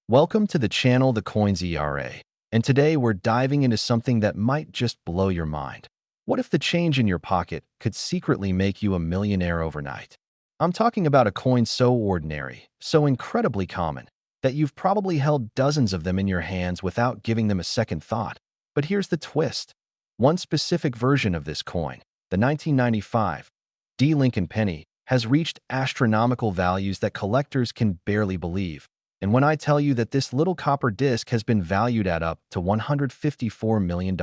Welcome to the channel The Coins ERA, and today we're diving into something that might just blow your mind. What if the change in your pocket could secretly make you a millionaire overnight? I'm talking about a coin so ordinary, so incredibly common, that you've probably held dozens of them in your hands without giving them a second thought. But here's the twist. One specific version of this coin, the 1995 D. Lincoln penny, has reached astronomical values that collectors can barely believe. And when I tell you that this little copper disc has been valued at up to $154 million,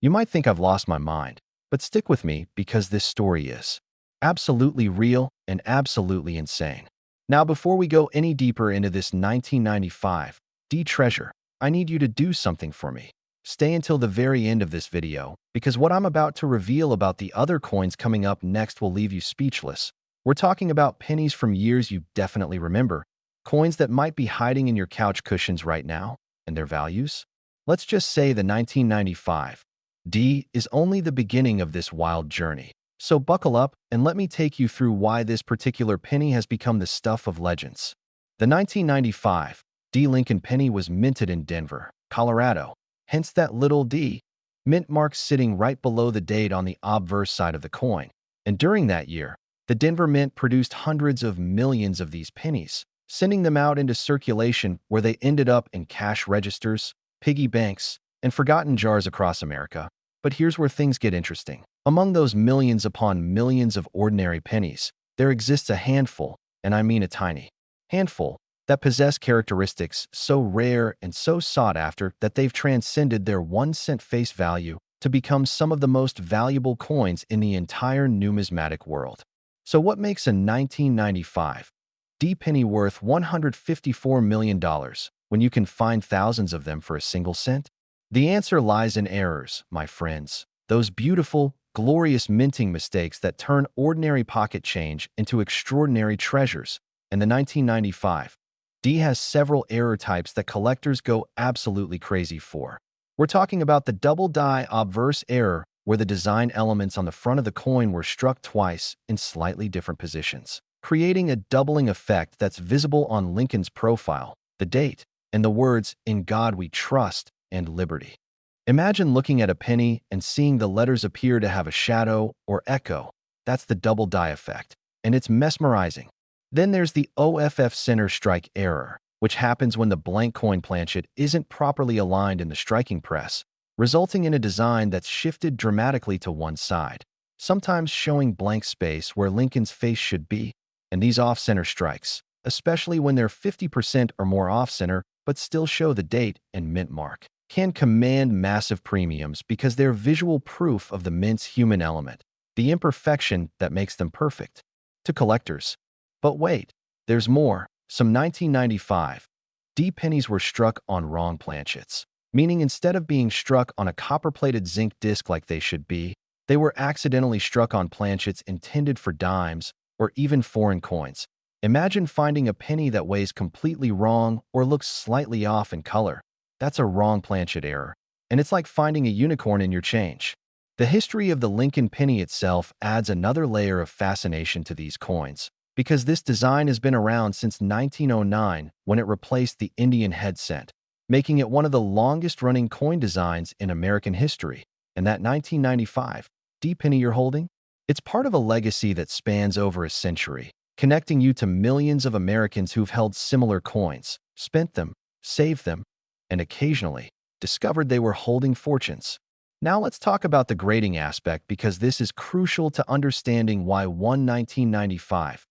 you might think I've lost my mind. But stick with me because this story is absolutely real and absolutely insane. Now, before we go any deeper into this 1995 D treasure, I need you to do something for me. Stay until the very end of this video, because what I'm about to reveal about the other coins coming up next will leave you speechless. We're talking about pennies from years you definitely remember, coins that might be hiding in your couch cushions right now, and their values? Let's just say the 1995 D is only the beginning of this wild journey. So buckle up and let me take you through why this particular penny has become the stuff of legends. The 1995 D. Lincoln penny was minted in Denver, Colorado, hence that little D. Mint mark sitting right below the date on the obverse side of the coin. And during that year, the Denver Mint produced hundreds of millions of these pennies, sending them out into circulation where they ended up in cash registers, piggy banks, and forgotten jars across America. But here's where things get interesting. Among those millions upon millions of ordinary pennies, there exists a handful, and I mean a tiny handful, that possess characteristics so rare and so sought after that they've transcended their 1-cent face value to become some of the most valuable coins in the entire numismatic world. So what makes a 1995 D penny worth $154 million when you can find thousands of them for a single cent? The answer lies in errors, my friends. Those beautiful, glorious minting mistakes that turn ordinary pocket change into extraordinary treasures. And the 1995 D has several error types that collectors go absolutely crazy for. We're talking about the double die obverse error, where the design elements on the front of the coin were struck twice in slightly different positions, creating a doubling effect that's visible on Lincoln's profile, the date, and the words, "In God We Trust," and "Liberty." Imagine looking at a penny and seeing the letters appear to have a shadow or echo. That's the double die effect, and it's mesmerizing. Then there's the OFF center strike error, which happens when the blank coin planchet isn't properly aligned in the striking press, resulting in a design that's shifted dramatically to one side, sometimes showing blank space where Lincoln's face should be. And these off-center strikes, especially when they're 50% or more off-center but still show the date and mint mark, can command massive premiums because they're visual proof of the mint's human element, the imperfection that makes them perfect to collectors. But wait, there's more. Some 1995 D pennies were struck on wrong planchets, meaning instead of being struck on a copper-plated zinc disc like they should be, they were accidentally struck on planchets intended for dimes or even foreign coins. Imagine finding a penny that weighs completely wrong or looks slightly off in color. That's a wrong planchet error, and it's like finding a unicorn in your change. The history of the Lincoln penny itself adds another layer of fascination to these coins, because this design has been around since 1909 when it replaced the Indian head cent, making it one of the longest-running coin designs in American history. And that 1995 D penny you're holding? It's part of a legacy that spans over a century, connecting you to millions of Americans who've held similar coins, spent them, saved them, and occasionally discovered they were holding fortunes. Now let's talk about the grading aspect, because this is crucial to understanding why one 1995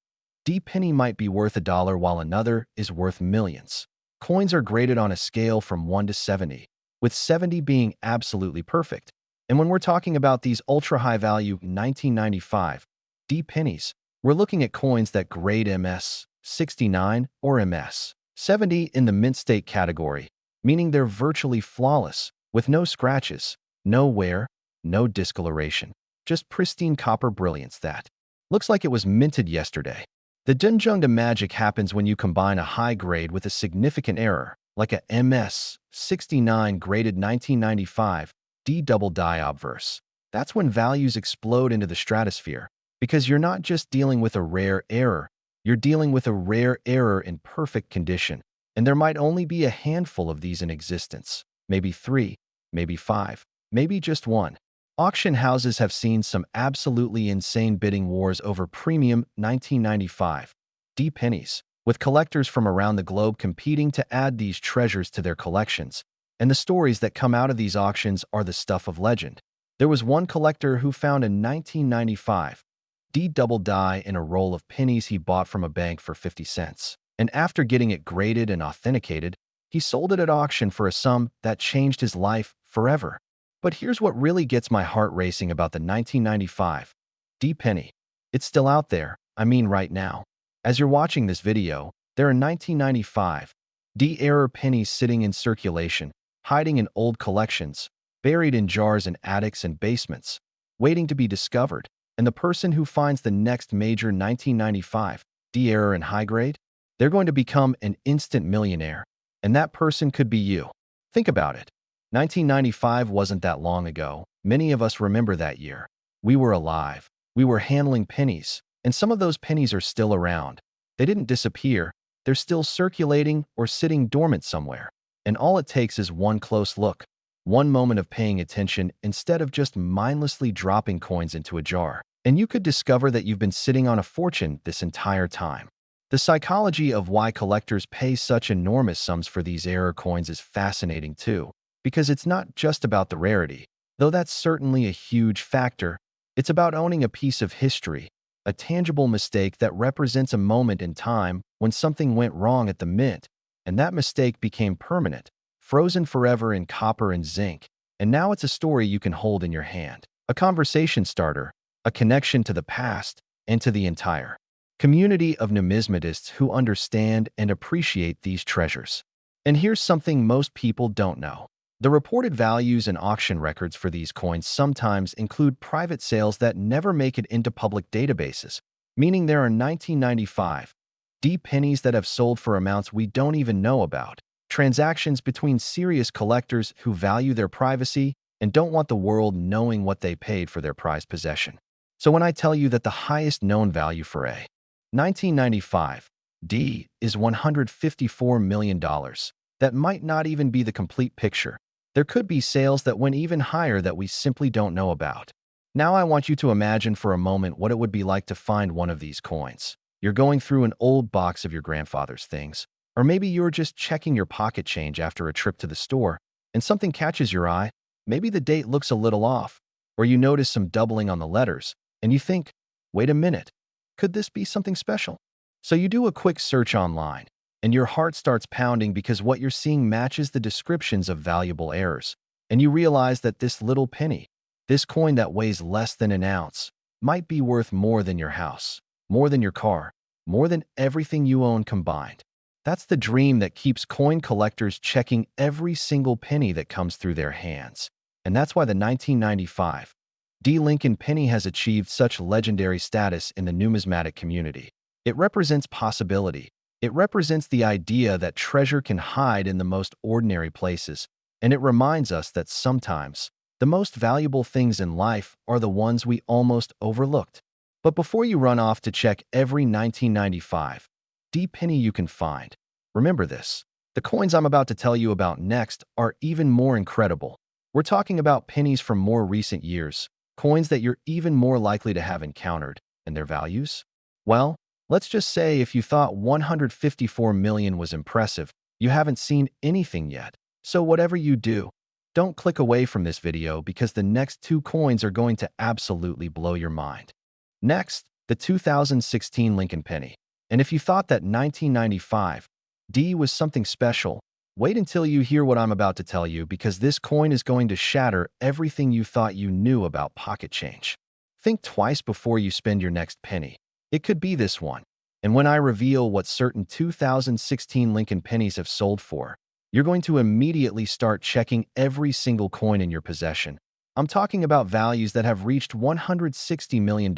D penny might be worth $1 while another is worth millions. Coins are graded on a scale from 1 to 70, with 70 being absolutely perfect. And when we're talking about these ultra-high-value 1995 D pennies, we're looking at coins that grade MS 69 or MS 70 in the mint state category, meaning they're virtually flawless, with no scratches, no wear, no discoloration, just pristine copper brilliance that looks like it was minted yesterday. The Dunjungda magic happens when you combine a high grade with a significant error, like a MS 69 graded 1995 D double die obverse. That's when values explode into the stratosphere, because you're not just dealing with a rare error, you're dealing with a rare error in perfect condition. and there might only be a handful of these in existence. Maybe 3, maybe 5, maybe just one. Auction houses have seen some absolutely insane bidding wars over premium 1995 D pennies, with collectors from around the globe competing to add these treasures to their collections. And the stories that come out of these auctions are the stuff of legend. There was one collector who found a 1995 D double die in a roll of pennies he bought from a bank for 50 cents. And after getting it graded and authenticated, he sold it at auction for a sum that changed his life forever. But here's what really gets my heart racing about the 1995 D penny. It's still out there, I mean right now. As you're watching this video, there are 1995 D error pennies sitting in circulation, hiding in old collections, buried in jars in attics and basements, waiting to be discovered. And the person who finds the next major 1995 D error in high grade, they're going to become an instant millionaire. And that person could be you. Think about it. 1995 wasn't that long ago. Many of us remember that year. We were alive. We were handling pennies. And some of those pennies are still around. They didn't disappear. They're still circulating or sitting dormant somewhere. And all it takes is one close look, one moment of paying attention instead of just mindlessly dropping coins into a jar. And you could discover that you've been sitting on a fortune this entire time. The psychology of why collectors pay such enormous sums for these error coins is fascinating too, because it's not just about the rarity, though that's certainly a huge factor. It's about owning a piece of history, a tangible mistake that represents a moment in time when something went wrong at the mint, and that mistake became permanent, frozen forever in copper and zinc, and now it's a story you can hold in your hand, a conversation starter, a connection to the past and to the entire community of numismatists who understand and appreciate these treasures. And here's something most people don't know. The reported values and auction records for these coins sometimes include private sales that never make it into public databases, meaning there are 1995 D pennies that have sold for amounts we don't even know about. Transactions between serious collectors who value their privacy and don't want the world knowing what they paid for their prized possession. So when I tell you that the highest known value for a 1995 D is $154 million, that might not even be the complete picture. There could be sales that went even higher that we simply don't know about. Now I want you to imagine for a moment what it would be like to find one of these coins. You're going through an old box of your grandfather's things, or maybe you're just checking your pocket change after a trip to the store, and something catches your eye. Maybe the date looks a little off, or you notice some doubling on the letters, and you think, wait a minute, could this be something special? So you do a quick search online, and your heart starts pounding because what you're seeing matches the descriptions of valuable errors, and you realize that this little penny, this coin that weighs less than an ounce, might be worth more than your house, more than your car, more than everything you own combined. That's the dream that keeps coin collectors checking every single penny that comes through their hands. And that's why the 1995 D Lincoln penny has achieved such legendary status in the numismatic community. It represents possibility. It represents the idea that treasure can hide in the most ordinary places, and it reminds us that sometimes the most valuable things in life are the ones we almost overlooked. But before you run off to check every 1995 D penny you can find, remember this. The coins I'm about to tell you about next are even more incredible. We're talking about pennies from more recent years, coins that you're even more likely to have encountered, and their values? Well, let's just say if you thought 154 million was impressive, you haven't seen anything yet. So whatever you do, don't click away from this video because the next two coins are going to absolutely blow your mind. Next, the 2016 Lincoln penny. And if you thought that 1995 D was something special, wait until you hear what I'm about to tell you because this coin is going to shatter everything you thought you knew about pocket change. Think twice before you spend your next penny. It could be this one. And when I reveal what certain 2016 Lincoln pennies have sold for, you're going to immediately start checking every single coin in your possession. I'm talking about values that have reached $160 million.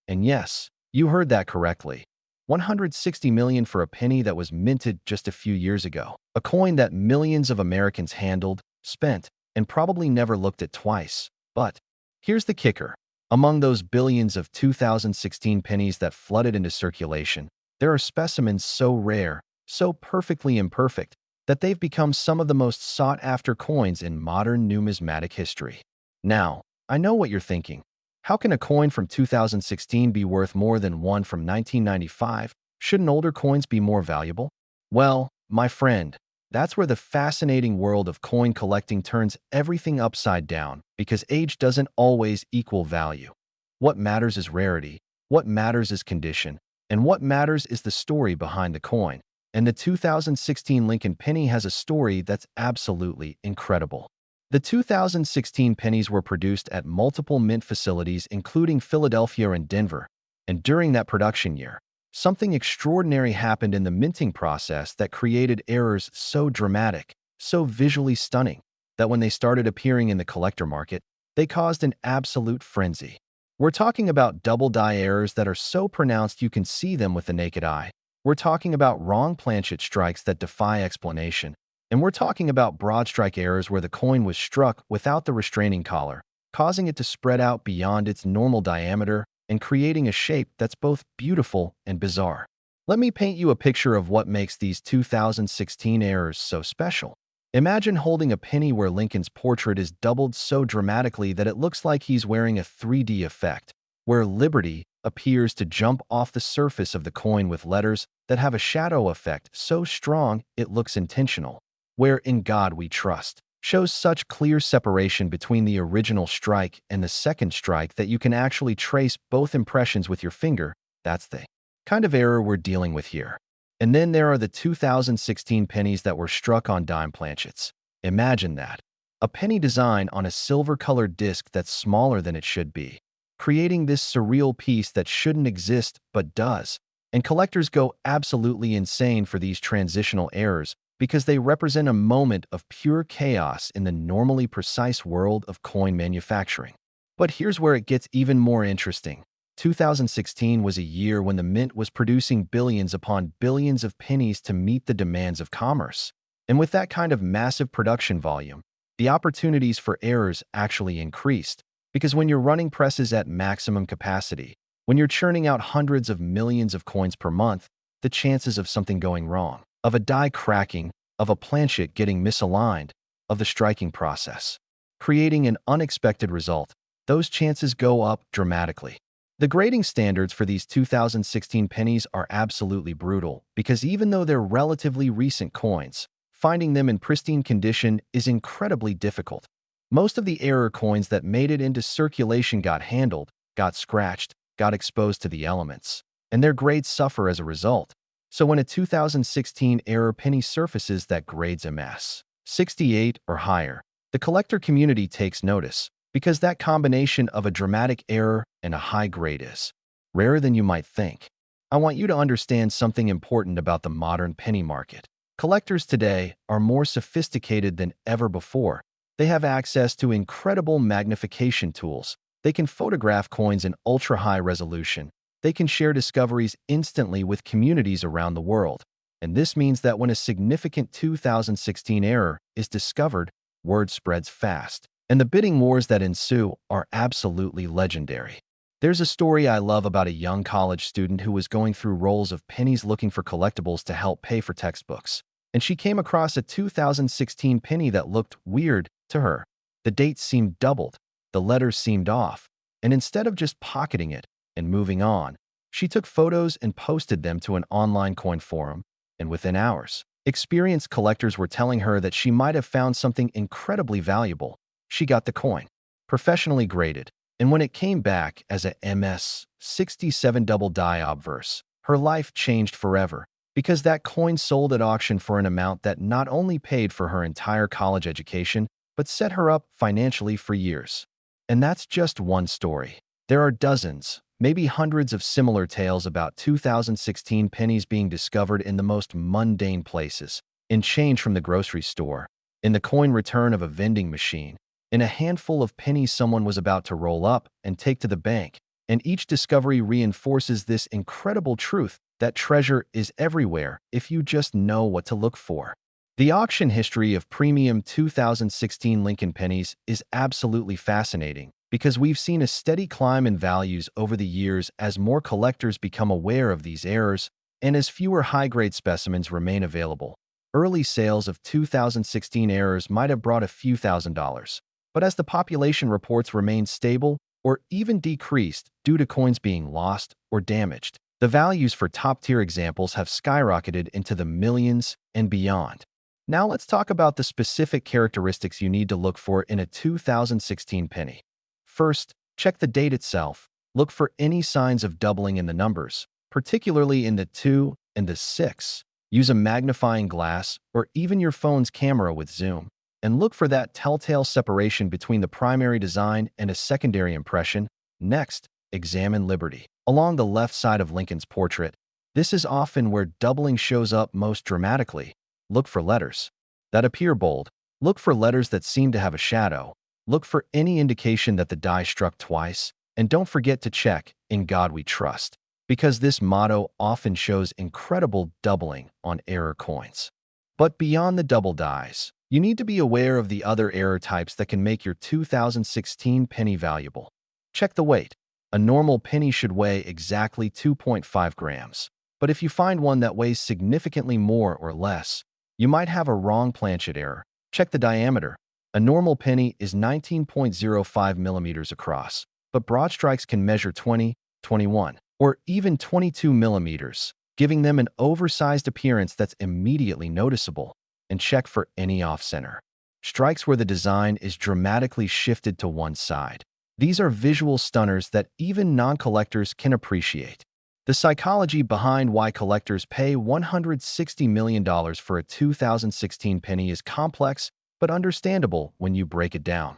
And yes, you heard that correctly. $160 million for a penny that was minted just a few years ago. A coin that millions of Americans handled, spent, and probably never looked at twice. But here's the kicker. Among those billions of 2016 pennies that flooded into circulation, there are specimens so rare, so perfectly imperfect that they've become some of the most sought-after coins in modern numismatic history. Now, I know what you're thinking. How can a coin from 2016 be worth more than one from 1995? Shouldn't older coins be more valuable? Well, my friend, that's where the fascinating world of coin collecting turns everything upside down because age doesn't always equal value. What matters is rarity, what matters is condition, and what matters is the story behind the coin. And the 2016 Lincoln penny has a story that's absolutely incredible. The 2016 pennies were produced at multiple mint facilities including Philadelphia and Denver, and during that production year, something extraordinary happened in the minting process that created errors so dramatic, so visually stunning, that when they started appearing in the collector market, they caused an absolute frenzy. We're talking about double die errors that are so pronounced you can see them with the naked eye. We're talking about wrong planchet strikes that defy explanation. And we're talking about broad strike errors where the coin was struck without the restraining collar, causing it to spread out beyond its normal diameter and creating a shape that's both beautiful and bizarre. Let me paint you a picture of what makes these 2016 errors so special. Imagine holding a penny where Lincoln's portrait is doubled so dramatically that it looks like he's wearing a 3D effect, where Liberty appears to jump off the surface of the coin with letters that have a shadow effect so strong it looks intentional, where In God We Trust shows such clear separation between the original strike and the second strike that you can actually trace both impressions with your finger. That's the kind of error we're dealing with here. And then there are the 2016 pennies that were struck on dime planchets. Imagine that. A penny design on a silver-colored disc that's smaller than it should be, creating this surreal piece that shouldn't exist but does. And collectors go absolutely insane for these transitional errors because they represent a moment of pure chaos in the normally precise world of coin manufacturing. But here's where it gets even more interesting. 2016 was a year when the mint was producing billions upon billions of pennies to meet the demands of commerce. And with that kind of massive production volume, the opportunities for errors actually increased. Because when you're running presses at maximum capacity, when you're churning out hundreds of millions of coins per month, the chances of something going wrong, of a die cracking, of a planchet getting misaligned, of the striking process, creating an unexpected result, those chances go up dramatically. The grading standards for these 2016 pennies are absolutely brutal because even though they're relatively recent coins, finding them in pristine condition is incredibly difficult. Most of the error coins that made it into circulation got handled, got scratched, got exposed to the elements, and their grades suffer as a result. So when a 2016 error penny surfaces that grades MS 68 or higher, the collector community takes notice because that combination of a dramatic error and a high grade is rarer than you might think. I want you to understand something important about the modern penny market. Collectors today are more sophisticated than ever before. They have access to incredible magnification tools. They can photograph coins in ultra-high resolution. They can share discoveries instantly with communities around the world. And this means that when a significant 2016 error is discovered, word spreads fast. And the bidding wars that ensue are absolutely legendary. There's a story I love about a young college student who was going through rolls of pennies looking for collectibles to help pay for textbooks. And she came across a 2016 penny that looked weird to her. The dates seemed doubled, the letters seemed off, and instead of just pocketing it and moving on, she took photos and posted them to an online coin forum, and within hours, experienced collectors were telling her that she might have found something incredibly valuable. She got the coin, professionally graded, and when it came back as a MS 67 double die obverse, her life changed forever because that coin sold at auction for an amount that not only paid for her entire college education, but set her up financially for years. And that's just one story. There are dozens, maybe hundreds of similar tales about 2016 pennies being discovered in the most mundane places, in change from the grocery store, in the coin return of a vending machine, in a handful of pennies someone was about to roll up and take to the bank, and each discovery reinforces this incredible truth that treasure is everywhere if you just know what to look for. The auction history of premium 2016 Lincoln pennies is absolutely fascinating because we've seen a steady climb in values over the years as more collectors become aware of these errors, and as fewer high-grade specimens remain available. Early sales of 2016 errors might have brought a few $1,000s, but as the population reports remained stable or even decreased due to coins being lost or damaged, the values for top-tier examples have skyrocketed into the millions and beyond. Now let's talk about the specific characteristics you need to look for in a 2016 penny. First, check the date itself. Look for any signs of doubling in the numbers, particularly in the 2 and the 6. Use a magnifying glass or even your phone's camera with zoom, and look for that telltale separation between the primary design and a secondary impression. Next, examine Liberty. Along the left side of Lincoln's portrait, this is often where doubling shows up most dramatically. Look for letters that appear bold. Look for letters that seem to have a shadow. Look for any indication that the die struck twice. And don't forget to check "In God We Trust," because this motto often shows incredible doubling on error coins. But beyond the double dies, you need to be aware of the other error types that can make your 2016 penny valuable. Check the weight. A normal penny should weigh exactly 2.5 grams. But if you find one that weighs significantly more or less, you might have a wrong planchet error. Check the diameter. A normal penny is 19.05 millimeters across, but broad strikes can measure 20, 21, or even 22 millimeters, giving them an oversized appearance that's immediately noticeable. And check for any off-center strikes where the design is dramatically shifted to one side. These are visual stunners that even non-collectors can appreciate. The psychology behind why collectors pay $160 million for a 2016 penny is complex but understandable when you break it down.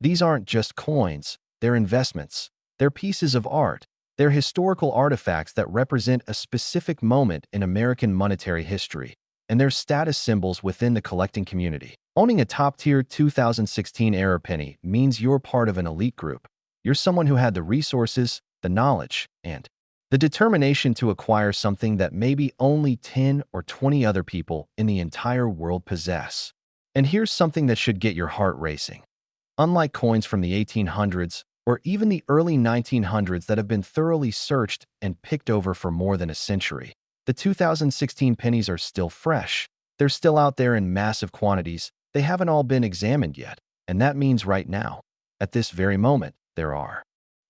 These aren't just coins, they're investments. They're pieces of art. They're historical artifacts that represent a specific moment in American monetary history, and they're status symbols within the collecting community. Owning a top-tier 2016 error penny means you're part of an elite group. You're someone who had the resources, the knowledge, and the determination to acquire something that maybe only 10 or 20 other people in the entire world possess. And here's something that should get your heart racing. Unlike coins from the 1800s or even the early 1900s that have been thoroughly searched and picked over for more than a century, the 2016 pennies are still fresh. They're still out there in massive quantities. They haven't all been examined yet. And that means right now, at this very moment, there are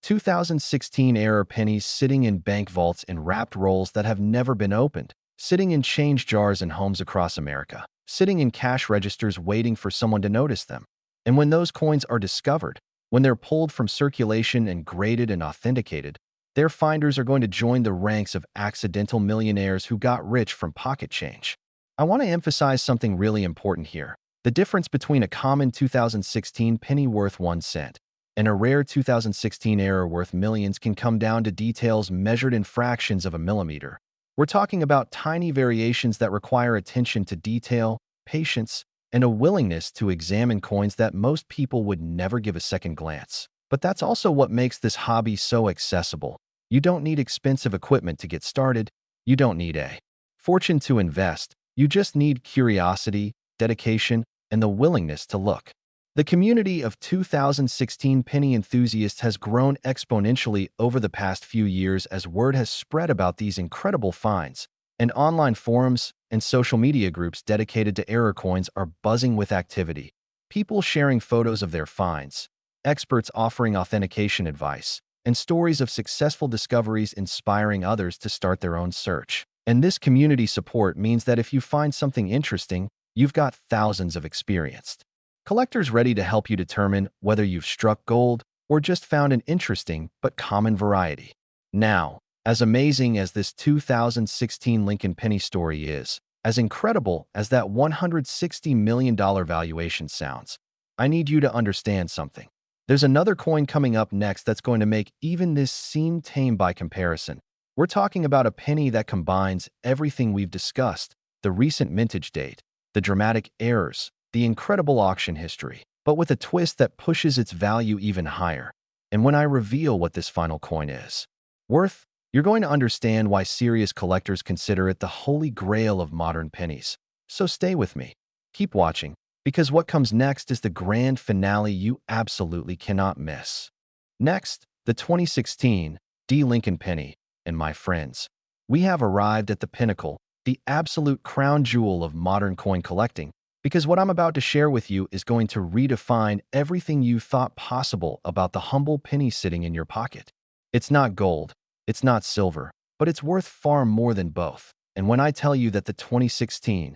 2016 error pennies sitting in bank vaults in wrapped rolls that have never been opened, sitting in change jars in homes across America, sitting in cash registers waiting for someone to notice them. And when those coins are discovered, when they're pulled from circulation and graded and authenticated, their finders are going to join the ranks of accidental millionaires who got rich from pocket change. I want to emphasize something really important here. The difference between a common 2016 penny worth 1 cent and a rare 2016 error worth millions can come down to details measured in fractions of a millimeter. We're talking about tiny variations that require attention to detail, patience, and a willingness to examine coins that most people would never give a second glance. But that's also what makes this hobby so accessible. You don't need expensive equipment to get started. You don't need a fortune to invest. You just need curiosity, dedication, and the willingness to look. The community of 2016 penny enthusiasts has grown exponentially over the past few years as word has spread about these incredible finds, and online forums and social media groups dedicated to error coins are buzzing with activity. People sharing photos of their finds, experts offering authentication advice, and stories of successful discoveries inspiring others to start their own search. And this community support means that if you find something interesting, you've got thousands of experienced collectors ready to help you determine whether you've struck gold or just found an interesting but common variety. Now, as amazing as this 2016 Lincoln penny story is, as incredible as that $160 million valuation sounds, I need you to understand something. There's another coin coming up next that's going to make even this seem tame by comparison. We're talking about a penny that combines everything we've discussed: the recent mintage date, the dramatic errors, the incredible auction history, but with a twist that pushes its value even higher. And when I reveal what this final coin is worth, you're going to understand why serious collectors consider it the holy grail of modern pennies. So stay with me. Keep watching, because what comes next is the grand finale you absolutely cannot miss. Next, the 2016 D. Lincoln penny, and my friends, We have arrived at the pinnacle, the absolute crown jewel of modern coin collecting, because what I'm about to share with you is going to redefine everything you thought possible about the humble penny sitting in your pocket. It's not gold, it's not silver, but it's worth far more than both. And when I tell you that the 2016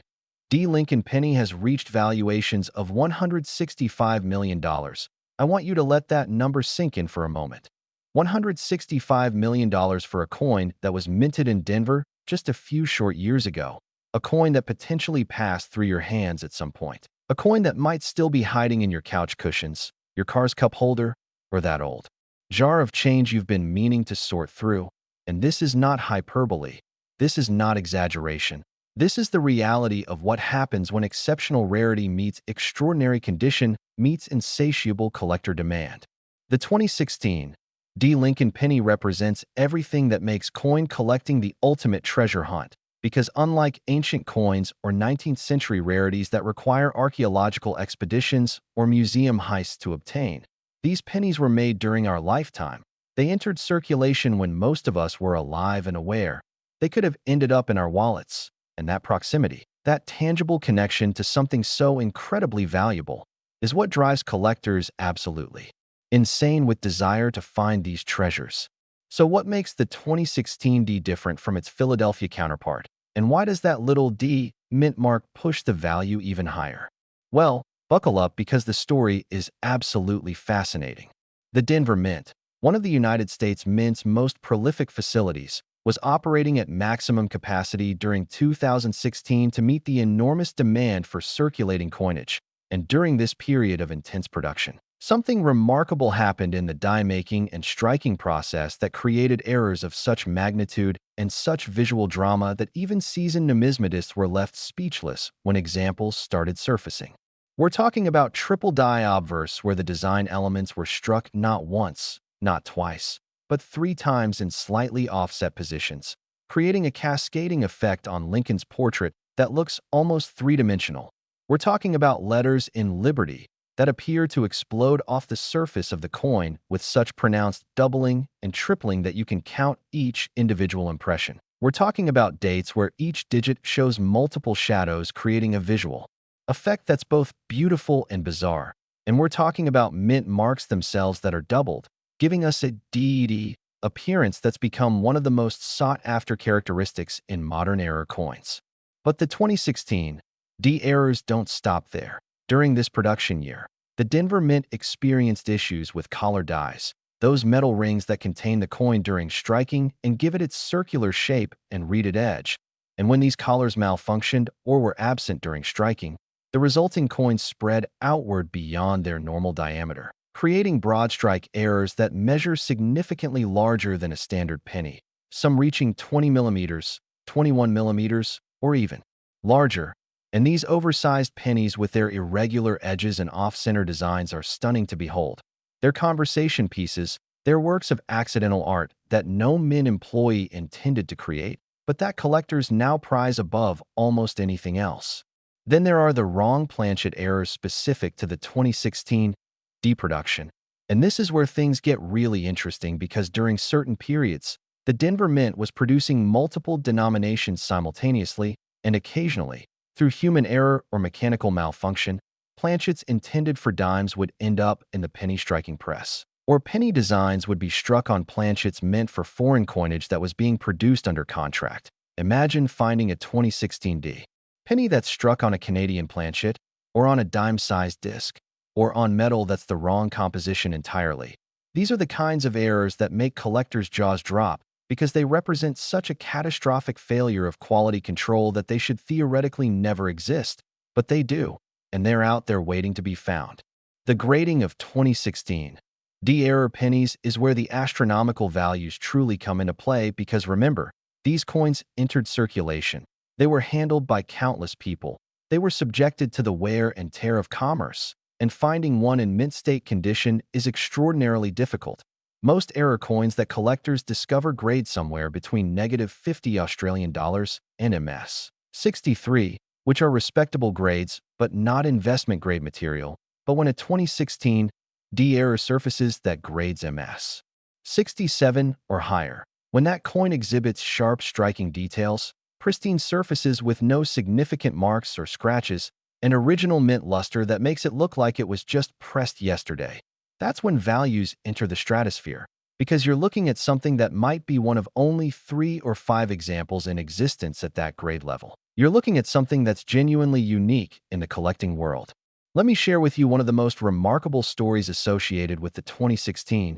D. Lincoln penny has reached valuations of $165 million, I want you to let that number sink in for a moment. $165 million for a coin that was minted in Denver just a few short years ago. A coin that potentially passed through your hands at some point. A coin that might still be hiding in your couch cushions, your car's cup holder, or that old jar of change you've been meaning to sort through. And this is not hyperbole. This is not exaggeration. This is the reality of what happens when exceptional rarity meets extraordinary condition meets insatiable collector demand. The 2016 D. Lincoln penny represents everything that makes coin collecting the ultimate treasure hunt, because unlike ancient coins or 19th century rarities that require archaeological expeditions or museum heists to obtain, these pennies were made during our lifetime. They entered circulation when most of us were alive and aware. They could have ended up in our wallets, and that proximity, that tangible connection to something so incredibly valuable, is what drives collectors absolutely insane with desire to find these treasures. So what makes the 2016 D different from its Philadelphia counterpart? And why does that little D mint mark push the value even higher? Well, buckle up because the story is absolutely fascinating. The Denver Mint, one of the United States Mint's most prolific facilities, was operating at maximum capacity during 2016 to meet the enormous demand for circulating coinage. And during this period of intense production, something remarkable happened in the die-making and striking process that created errors of such magnitude and such visual drama that even seasoned numismatists were left speechless when examples started surfacing. We're talking about triple die obverse, where the design elements were struck not once, not twice, but 3 times in slightly offset positions, creating a cascading effect on Lincoln's portrait that looks almost three-dimensional. We're talking about letters in Liberty that appear to explode off the surface of the coin with such pronounced doubling and tripling that you can count each individual impression. We're talking about dates where each digit shows multiple shadows, creating a visual effect that's both beautiful and bizarre. And we're talking about mint marks themselves that are doubled, giving us a DD appearance that's become one of the most sought-after characteristics in modern era coins. But the 2016 D errors don't stop there. During this production year, the Denver Mint experienced issues with collar dies, those metal rings that contain the coin during striking and give it its circular shape and reeded edge. And when these collars malfunctioned or were absent during striking, the resulting coins spread outward beyond their normal diameter, creating broad strike errors that measure significantly larger than a standard penny, some reaching 20 millimeters, 21 millimeters, or even larger. And these oversized pennies with their irregular edges and off-center designs are stunning to behold. They're conversation pieces, they're works of accidental art that no mint employee intended to create, but that collectors now prize above almost anything else. Then there are the wrong planchet errors specific to the 2016 D production. And this is where things get really interesting, because during certain periods, the Denver Mint was producing multiple denominations simultaneously, and occasionally, through human error or mechanical malfunction, planchets intended for dimes would end up in the penny striking press, or penny designs would be struck on planchets meant for foreign coinage that was being produced under contract. Imagine finding a 2016 D penny that's struck on a Canadian planchet, or on a dime-sized disc, or on metal that's the wrong composition entirely. These are the kinds of errors that make collectors' jaws drop, because they represent such a catastrophic failure of quality control that they should theoretically never exist, but they do, and they're out there waiting to be found. The grading of 2016 D error pennies is where the astronomical values truly come into play, because remember, these coins entered circulation. They were handled by countless people. They were subjected to the wear and tear of commerce, and finding one in mint state condition is extraordinarily difficult. Most error coins that collectors discover grade somewhere between -50 Australian dollars and MS 63, which are respectable grades but not investment grade material. But when a 2016 D error surfaces that grades MS 67 or higher, When that coin exhibits sharp, striking details, pristine surfaces with no significant marks or scratches, an original mint luster that makes it look like it was just pressed yesterday, that's when values enter the stratosphere, because you're looking at something that might be one of only 3 or 5 examples in existence at that grade level. You're looking at something that's genuinely unique in the collecting world. Let me share with you one of the most remarkable stories associated with the 2016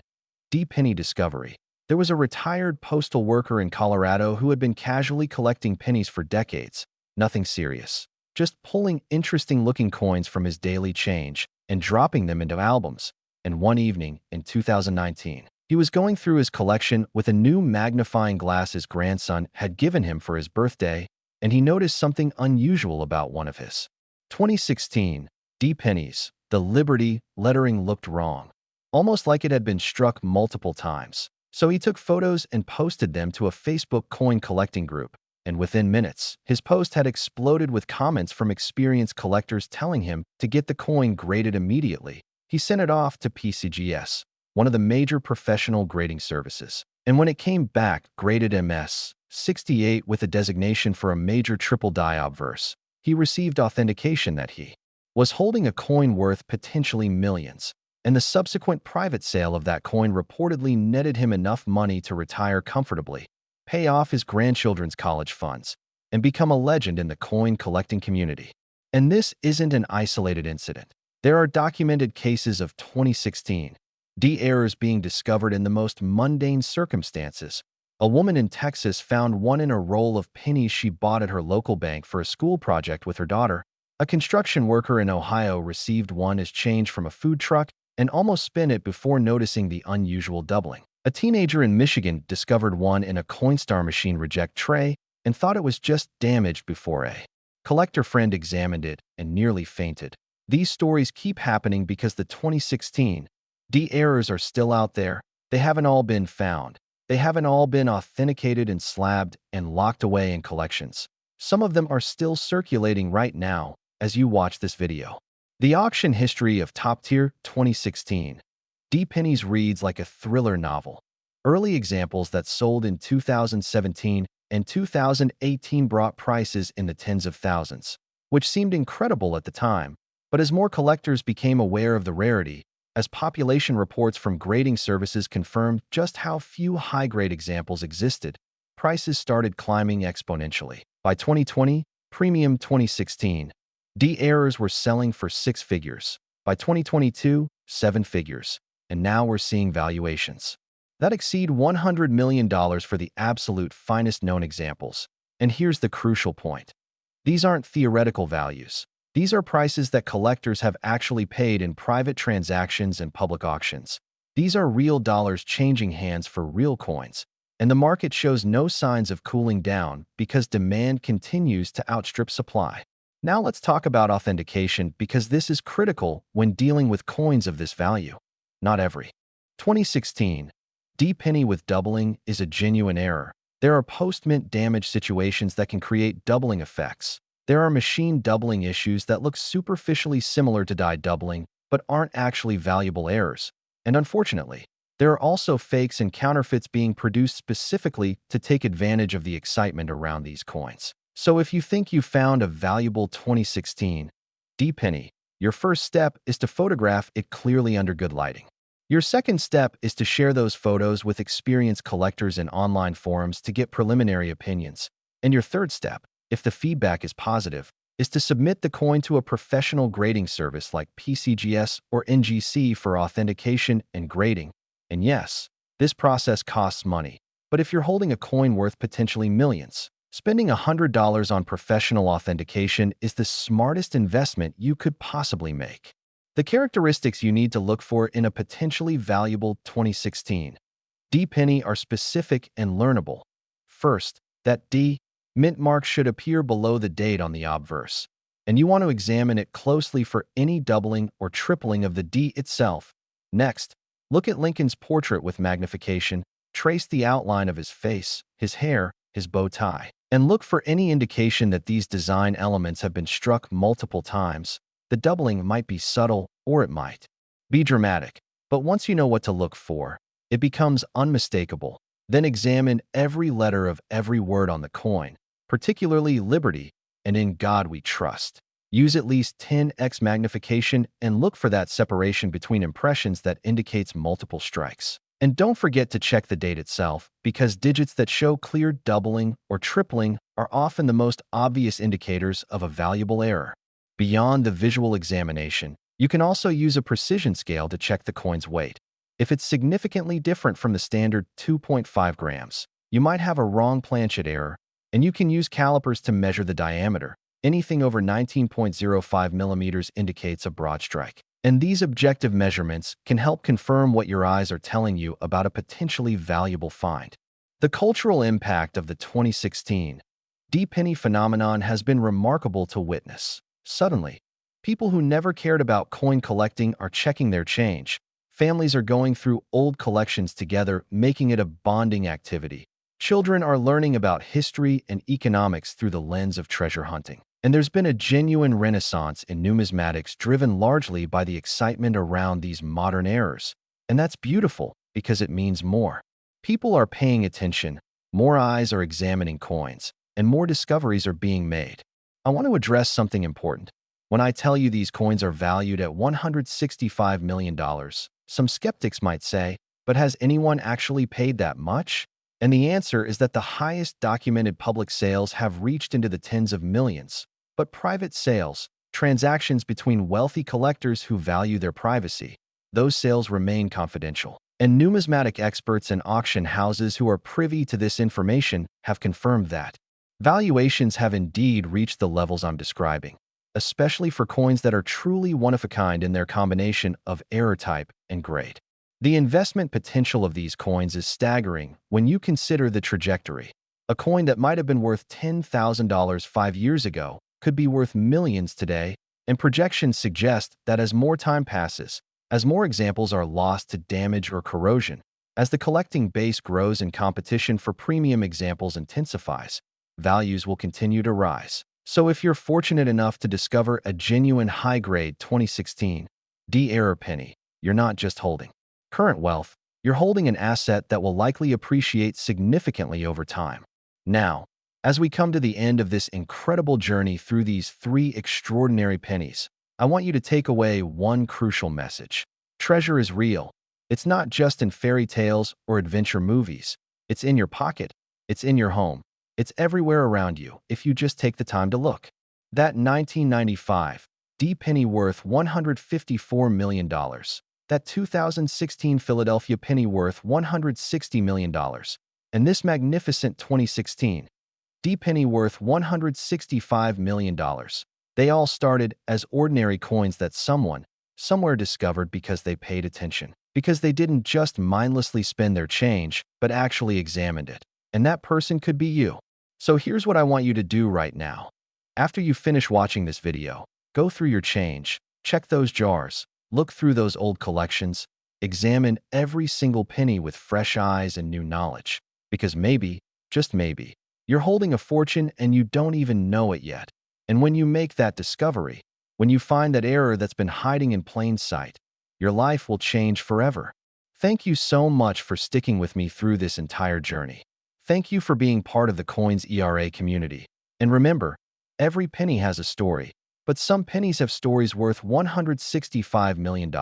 penny discovery. There was a retired postal worker in Colorado who had been casually collecting pennies for decades. Nothing serious, just pulling interesting-looking coins from his daily change and dropping them into albums. And one evening in 2019, he was going through his collection with a new magnifying glass his grandson had given him for his birthday, and he noticed something unusual about one of his 2016 pennies. The Liberty lettering looked wrong, almost like it had been struck multiple times. So he took photos and posted them to a Facebook coin collecting group, and within minutes, his post had exploded with comments from experienced collectors telling him to get the coin graded immediately. He sent it off to PCGS, one of the major professional grading services. And when it came back graded MS 68 with a designation for a major triple die obverse, he received authentication that he was holding a coin worth potentially millions, and the subsequent private sale of that coin reportedly netted him enough money to retire comfortably, pay off his grandchildren's college funds, and become a legend in the coin collecting community. And this isn't an isolated incident. There are documented cases of 2016 errors being discovered in the most mundane circumstances. A woman in Texas found one in a roll of pennies she bought at her local bank for a school project with her daughter. A construction worker in Ohio received one as change from a food truck and almost spent it before noticing the unusual doubling. A teenager in Michigan discovered one in a Coinstar machine reject tray and thought it was just damaged before a collector friend examined it and nearly fainted. These stories keep happening because the 2016 errors are still out there. They haven't all been found. They haven't all been authenticated and slabbed and locked away in collections. Some of them are still circulating right now as you watch this video. The auction history of top-tier 2016 pennies reads like a thriller novel. Early examples that sold in 2017 and 2018 brought prices in the tens of thousands, which seemed incredible at the time. But as more collectors became aware of the rarity, as population reports from grading services confirmed just how few high-grade examples existed, prices started climbing exponentially. By 2020, premium 2016 errors were selling for 6 figures. By 2022, 7 figures. And now we're seeing valuations that exceed $100 million for the absolute finest known examples. And here's the crucial point. These aren't theoretical values. These are prices that collectors have actually paid in private transactions and public auctions. These are real dollars changing hands for real coins. And the market shows no signs of cooling down because demand continues to outstrip supply. Now let's talk about authentication because this is critical when dealing with coins of this value. Not every 2016 penny with doubling is a genuine error. There are post-mint damage situations that can create doubling effects. There are machine doubling issues that look superficially similar to die doubling but aren't actually valuable errors. And unfortunately, there are also fakes and counterfeits being produced specifically to take advantage of the excitement around these coins. So if you think you found a valuable 2016 penny, your first step is to photograph it clearly under good lighting. Your second step is to share those photos with experienced collectors in online forums to get preliminary opinions. And your third step, if the feedback is positive, is to submit the coin to a professional grading service like PCGS or NGC for authentication and grading. And yes, this process costs money, but if you're holding a coin worth potentially millions, spending $100 on professional authentication is the smartest investment you could possibly make. The characteristics you need to look for in a potentially valuable 2016 penny are specific and learnable. First, that mint mark should appear below the date on the obverse, and you want to examine it closely for any doubling or tripling of the D itself. Next, look at Lincoln's portrait with magnification, trace the outline of his face, his hair, his bow tie, and look for any indication that these design elements have been struck multiple times. The doubling might be subtle or it might be dramatic, but once you know what to look for, it becomes unmistakable. Then examine every letter of every word on the coin, particularly Liberty and In God We Trust. Use at least 10x magnification and look for that separation between impressions that indicates multiple strikes. And don't forget to check the date itself, because digits that show clear doubling or tripling are often the most obvious indicators of a valuable error. Beyond the visual examination, you can also use a precision scale to check the coin's weight. If it's significantly different from the standard 2.5 grams, you might have a wrong planchet error, and you can use calipers to measure the diameter. Anything over 19.05 millimeters indicates a broad strike. And these objective measurements can help confirm what your eyes are telling you about a potentially valuable find. The cultural impact of the 2016 D-penny phenomenon has been remarkable to witness. Suddenly, people who never cared about coin collecting are checking their change. Families are going through old collections together, making it a bonding activity. Children are learning about history and economics through the lens of treasure hunting. And there's been a genuine renaissance in numismatics driven largely by the excitement around these modern errors. And that's beautiful because it means more. People are paying attention, more eyes are examining coins, and more discoveries are being made. I want to address something important. When I tell you these coins are valued at $165 million, some skeptics might say, but has anyone actually paid that much? And the answer is that the highest documented public sales have reached into the tens of millions. But private sales, transactions between wealthy collectors who value their privacy, those sales remain confidential. And numismatic experts and auction houses who are privy to this information have confirmed that valuations have indeed reached the levels I'm describing, especially for coins that are truly one-of-a-kind in their combination of error type and grade. The investment potential of these coins is staggering when you consider the trajectory. A coin that might have been worth $10,000 5 years ago could be worth millions today, and projections suggest that as more time passes, as more examples are lost to damage or corrosion, as the collecting base grows and competition for premium examples intensifies, values will continue to rise. So if you're fortunate enough to discover a genuine high-grade 2016 D-era penny, you're not just holding current wealth, you're holding an asset that will likely appreciate significantly over time. Now, as we come to the end of this incredible journey through these 3 extraordinary pennies, I want you to take away one crucial message. Treasure is real. It's not just in fairy tales or adventure movies. It's in your pocket. It's in your home. It's everywhere around you if you just take the time to look. That 1995 D-penny worth $154 million. That 2016 Philadelphia penny worth $160 million. And this magnificent 2016 D-penny worth $165 million. They all started as ordinary coins that someone, somewhere discovered because they paid attention. Because they didn't just mindlessly spend their change, but actually examined it. And that person could be you. So here's what I want you to do right now. After you finish watching this video, go through your change, check those jars, look through those old collections, examine every single penny with fresh eyes and new knowledge. Because maybe, just maybe, you're holding a fortune and you don't even know it yet. And when you make that discovery, when you find that error that's been hiding in plain sight, your life will change forever. Thank you so much for sticking with me through this entire journey. Thank you for being part of the Coins ERA community. And remember, every penny has a story, but some pennies have stories worth $165 million.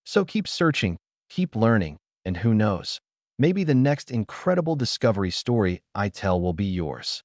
So keep searching, keep learning, and who knows, maybe the next incredible discovery story I tell will be yours.